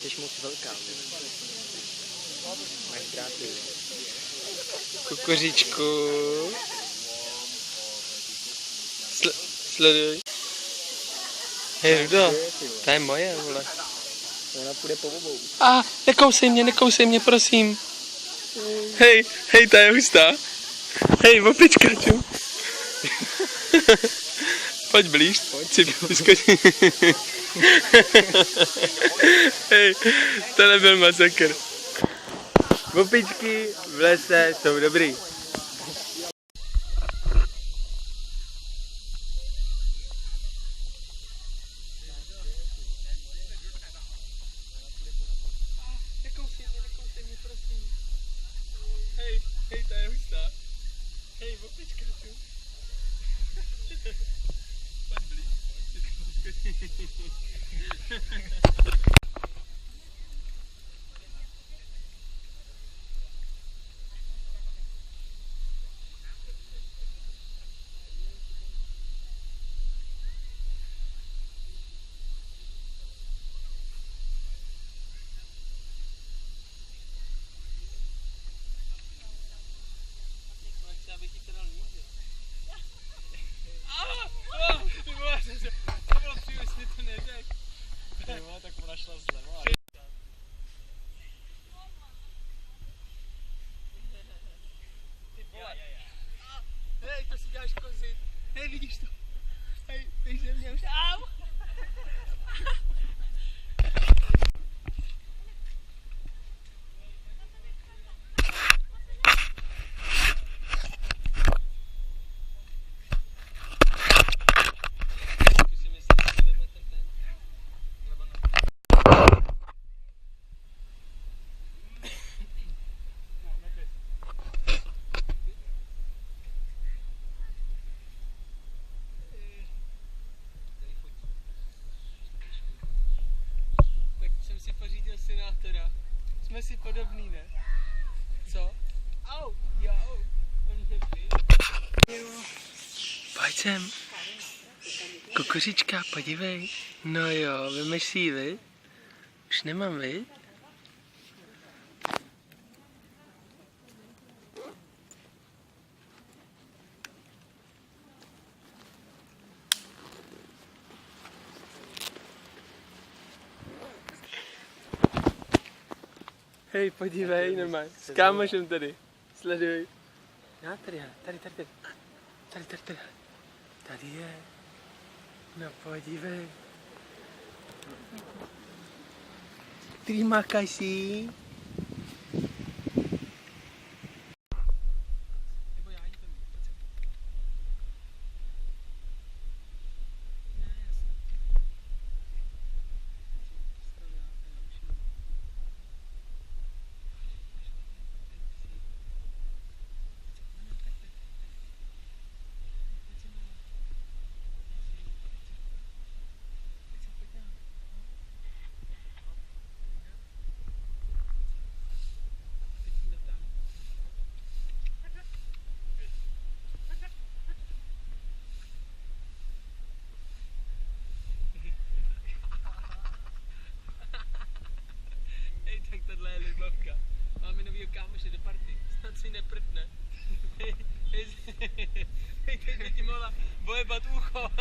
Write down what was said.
Jsi moc velká. Máš dráty. Kukuřičku. Sleduj. Hej, Rudo, to je moje, vole. Ona půjde po obou. Nekousej mě, prosím. Hej, ta je hustá. Hej, opička, čum. Pojď blíž, si vyskočí. Hej, to nebyl masakr. Opičky v lese jsou dobrý. Nekousej mě, prosím. Hej, ta je hustá. Hej, opička, čum. Pojď blíž, si vyskočí. Abych jí to dal níž, jo? Ty vole, to bylo příliš, mi to neřek. Ty vole, tak ona šla zleva. Ty vole. Hej, to si děláš kozy. Hej, vidíš to? Hej, běž ze mě už. Au! Senátora. Jsme si podobný, ne? Co? Au, jo. Pojď sem. Kukuřička, podívej. No jo, vemeš si ji, viď? Už nemám, viď? Hej, podívej, normálně, s kámošem tady, sleduj. Já tady, tady je, no podívej. Terima kasih. Tohle je libavka. Máme novýho kámoše do party. Snad si neprdne. Hej, teď by ti mohla bojebat ucho.